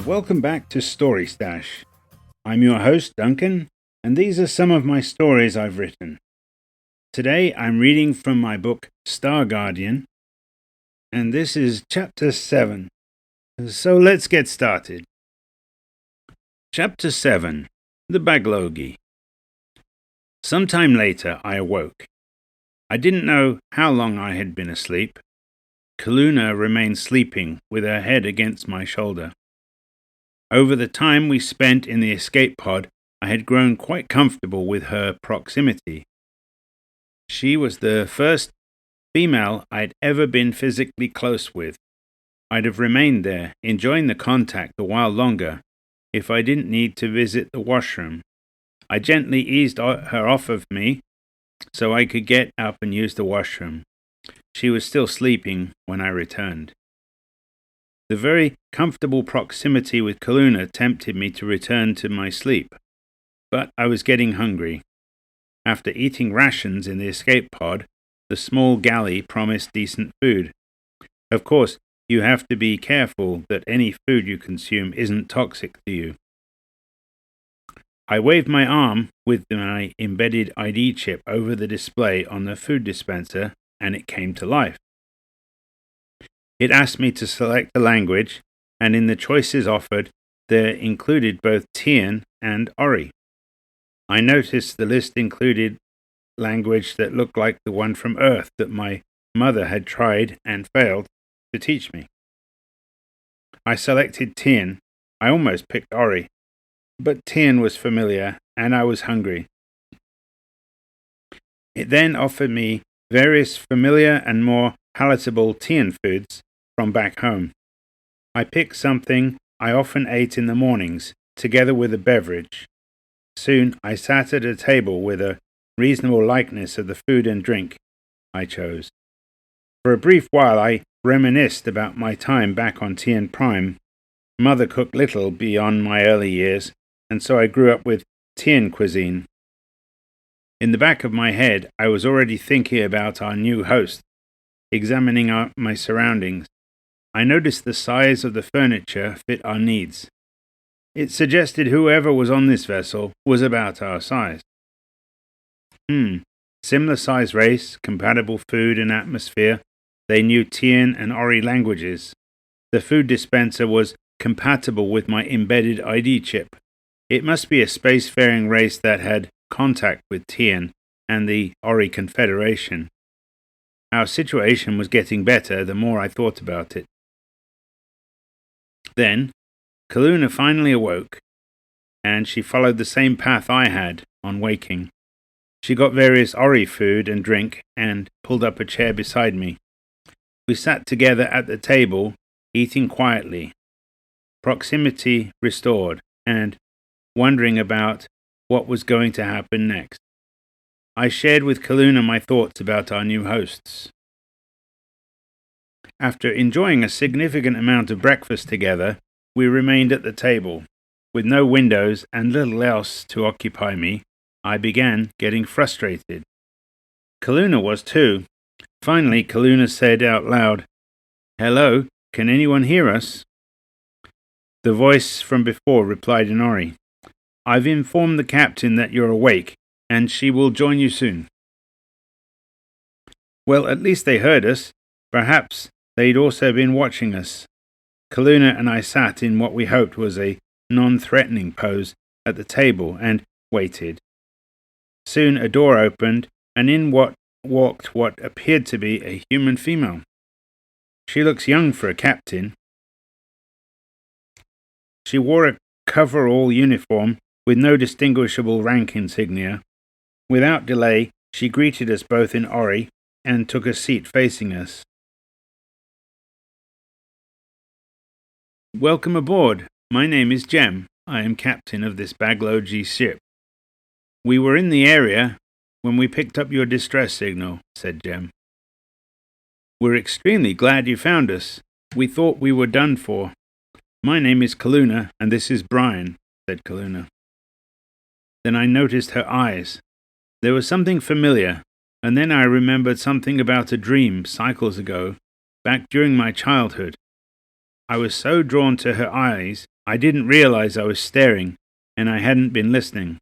and welcome back to Story Stash. I'm your host, Duncan, and these are some of my stories I've written. Today I'm reading from my book, Star Guardian, and this is Chapter 7. So let's get started. Chapter 7. The Baglogi. Sometime later I awoke. I didn't know how long I had been asleep. Kaluna remained sleeping with her head against my shoulder. Over the time we spent in the escape pod, I had grown quite comfortable with her proximity. She was the first female I'd ever been physically close with. I'd have remained there, enjoying the contact a while longer, if I didn't need to visit the washroom. I gently eased her off of me so I could get up and use the washroom. She was still sleeping when I returned. The very comfortable proximity with Kaluna tempted me to return to my sleep, but I was getting hungry. After eating rations in the escape pod, the small galley promised decent food. Of course, you have to be careful that any food you consume isn't toxic to you. I waved my arm with my embedded ID chip over the display on the food dispenser, and it came to life. It asked me to select a language, and in the choices offered, there included both Tian and Ori. I noticed the list included language that looked like the one from Earth that my mother had tried and failed to teach me. I selected Tian. I almost picked Ori, but Tian was familiar, and I was hungry. It then offered me various familiar and more palatable Tian foods from back home. I picked something I often ate in the mornings, together with a beverage. Soon I sat at a table with a reasonable likeness of the food and drink I chose. For a brief while I reminisced about my time back on Tian Prime. Mother cooked little beyond my early years, and so I grew up with Tian cuisine. In the back of my head, I was already thinking about our new host, examining my surroundings. I noticed the size of the furniture fit our needs. It suggested whoever was on this vessel was about our size. Similar size race, compatible food and atmosphere. They knew Tian and Ori languages. The food dispenser was compatible with my embedded ID chip. It must be a spacefaring race that had contact with Tian and the Ori Confederation. Our situation was getting better the more I thought about it. Then, Kaluna finally awoke, and she followed the same path I had on waking. She got various Ori food and drink and pulled up a chair beside me. We sat together at the table, eating quietly, proximity restored, and wondering about what was going to happen next. I shared with Kaluna my thoughts about our new hosts. After enjoying a significant amount of breakfast together, we remained at the table. With no windows and little else to occupy me, I began getting frustrated. Kaluna was too. Finally, Kaluna said out loud, "Hello, can anyone hear us?" The voice from before replied in Ori, "I've informed the captain that you're awake, and she will join you soon." Well, at least they heard us. Perhaps they'd also been watching us. Kaluna and I sat in what we hoped was a non-threatening pose at the table and waited. Soon a door opened, and in walked what appeared to be a human female. She looks young for a captain. She wore a coverall uniform with no distinguishable rank insignia. Without delay, she greeted us both in Ori and took a seat facing us. "Welcome aboard. My name is Jem. I am captain of this Baglogi ship. We were in the area when we picked up your distress signal," said Jem. "We're extremely glad you found us. We thought we were done for. My name is Kaluna, and this is Brian," said Kaluna. Then I noticed her eyes. There was something familiar, and then I remembered something about a dream cycles ago, back during my childhood. I was so drawn to her eyes I didn't realize I was staring, and I hadn't been listening.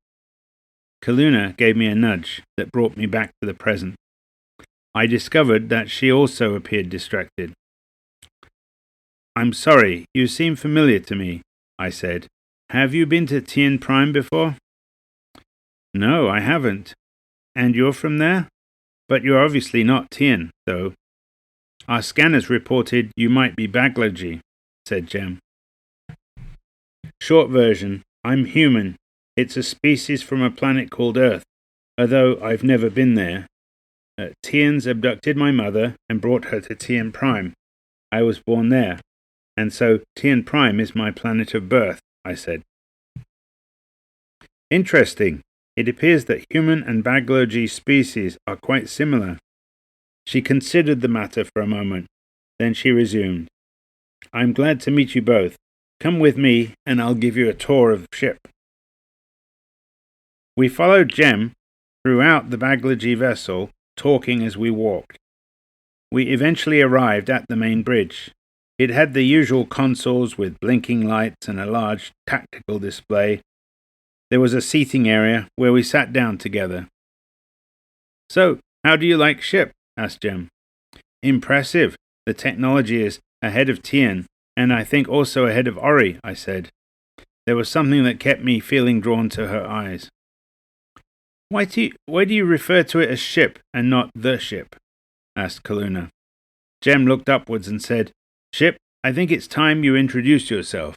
Kaluna gave me a nudge that brought me back to the present. I discovered that she also appeared distracted. "I'm sorry, you seem familiar to me," I said. "Have you been to Tien Prime before?" "No, I haven't." "And you're from there? But you're obviously not Tien, though." "Our scanners reported you might be Baglogi," said Jem. "Short version, I'm human. It's a species from a planet called Earth, although I've never been there. Tien's abducted my mother and brought her to Tien Prime. I was born there, and so Tien Prime is my planet of birth," I said. "Interesting. It appears that human and Baglogi species are quite similar." She considered the matter for a moment. Then she resumed. "I'm glad to meet you both. Come with me, and I'll give you a tour of the ship." We followed Jem throughout the Baglogi vessel, talking as we walked. We eventually arrived at the main bridge. It had the usual consoles with blinking lights and a large tactical display. There was a seating area where we sat down together. "So, how do you like ship?" asked Jem. "Impressive. The technology is ahead of Tien, and I think also ahead of Ori," I said. There was something that kept me feeling drawn to her eyes. Why do you refer to it as ship and not the ship?" asked Kaluna. Jem looked upwards and said, "Ship, I think it's time you introduced yourself."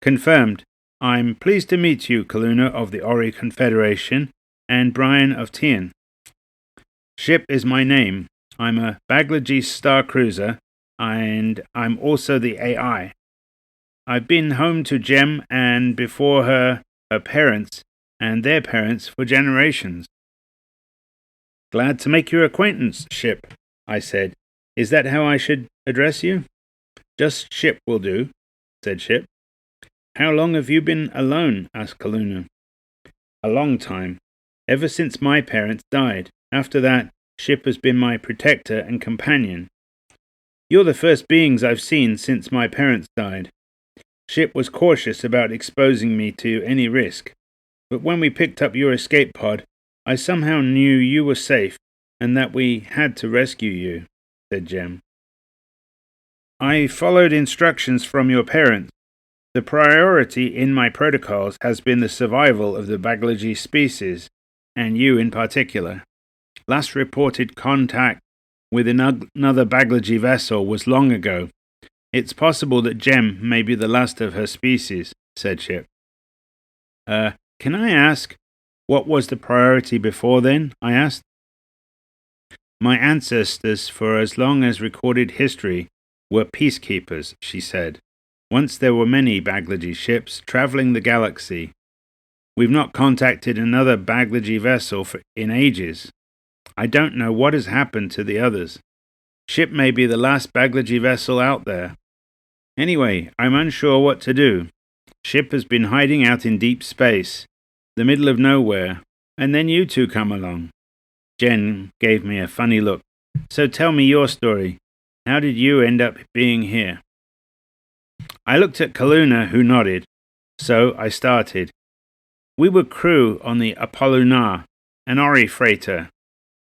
"Confirmed. I'm pleased to meet you, Kaluna of the Ori Confederation, and Brian of Tien. Ship is my name. I'm a Baglogi star cruiser, and I'm also the AI. I've been home to Jem and before her parents, and their parents for generations." "Glad to make your acquaintance, Ship," I said. "Is that how I should address you?" "Just Ship will do," said Ship. "How long have you been alone?" asked Kaluna. "A long time. Ever since my parents died. After that, Ship has been my protector and companion. You're the first beings I've seen since my parents died. Ship was cautious about exposing me to any risk. But when we picked up your escape pod, I somehow knew you were safe and that we had to rescue you," said Jem. "I followed instructions from your parents. The priority in my protocols has been the survival of the Baglogi species, and you in particular. Last reported contact with another Baglogi vessel was long ago. It's possible that Jem may be the last of her species," said Ship. Can I ask, what was the priority before then?" I asked. "My ancestors, for as long as recorded history, were peacekeepers," she said. "Once there were many Baglogi ships traveling the galaxy. We've not contacted another Baglogi vessel in ages. I don't know what has happened to the others. Ship may be the last Baglogi vessel out there. Anyway, I'm unsure what to do. Ship has been hiding out in deep space, the middle of nowhere, and then you two come along." Jen gave me a funny look. "So tell me your story. How did you end up being here?" I looked at Kaluna, who nodded. So I started. "We were crew on the Apollunar, an Ori freighter.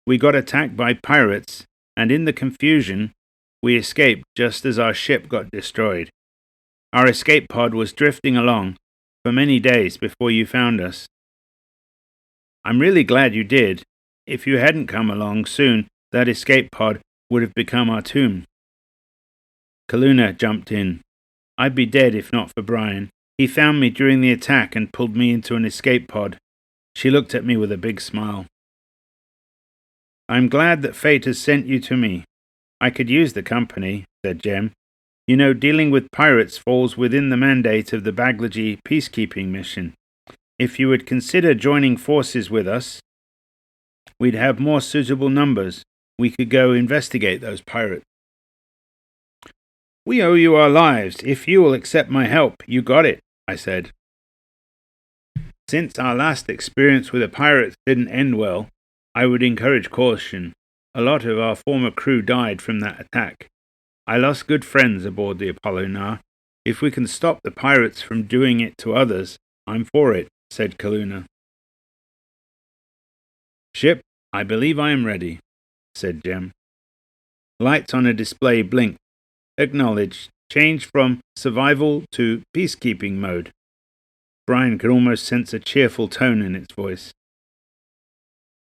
We got attacked by pirates, and in the confusion, we escaped just as our ship got destroyed. Our escape pod was drifting along for many days before you found us. I'm really glad you did. If you hadn't come along soon, that escape pod would have become our tomb." Kaluna jumped in. "I'd be dead if not for Brian. He found me during the attack and pulled me into an escape pod." She looked at me with a big smile. "I'm glad that fate has sent you to me. I could use the company," said Jem. "You know, dealing with pirates falls within the mandate of the Baglogi peacekeeping mission. If you would consider joining forces with us, we'd have more suitable numbers. We could go investigate those pirates." "We owe you our lives. If you will accept my help, you got it," I said. "Since our last experience with the pirates didn't end well, I would encourage caution. A lot of our former crew died from that attack. I lost good friends aboard the Apollunar, If we can stop the pirates from doing it to others, I'm for it, said Kaluna. Ship, I believe I am ready, said Jem. Lights on a display blinked. Acknowledged. Changed from survival to peacekeeping mode. Brian could almost sense a cheerful tone in its voice.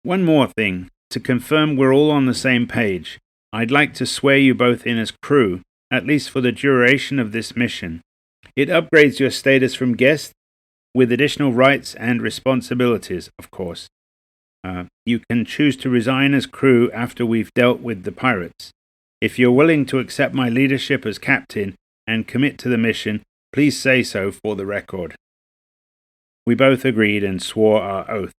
One more thing. To confirm we're all on the same page, I'd like to swear you both in as crew, at least for the duration of this mission. It upgrades your status from guest, with additional rights and responsibilities, of course. You can choose to resign as crew after we've dealt with the pirates. If you're willing to accept my leadership as captain and commit to the mission, please say so for the record. We both agreed and swore our oaths.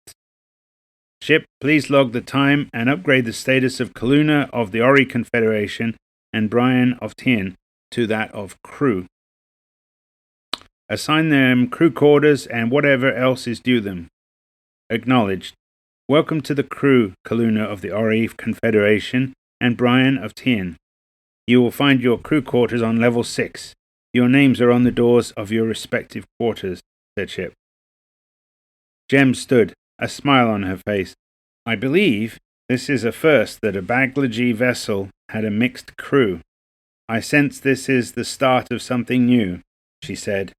Ship, please log the time and upgrade the status of Kaluna of the Ori Confederation and Brian of Tien to that of crew. Assign them crew quarters and whatever else is due them. Acknowledged. Welcome to the crew, Kaluna of the Ori Confederation and Brian of Tien. You will find your crew quarters on level 6. Your names are on the doors of your respective quarters, said Ship. Jem stood, a smile on her face. I believe this is a first that a Baglogi vessel had a mixed crew. I sense this is the start of something new, she said.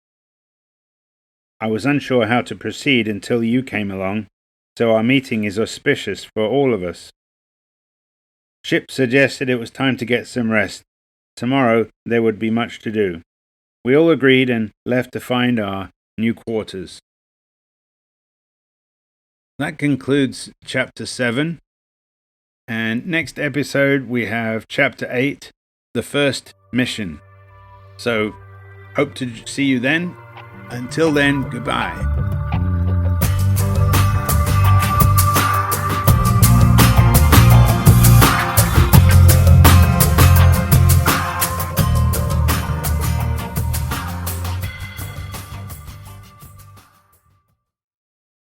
I was unsure how to proceed until you came along, so our meeting is auspicious for all of us. Ship suggested it was time to get some rest. Tomorrow there would be much to do. We all agreed and left to find our new quarters. That concludes Chapter 7. And next episode we have Chapter 8, The First Mission. So, hope to see you then. Until then, goodbye.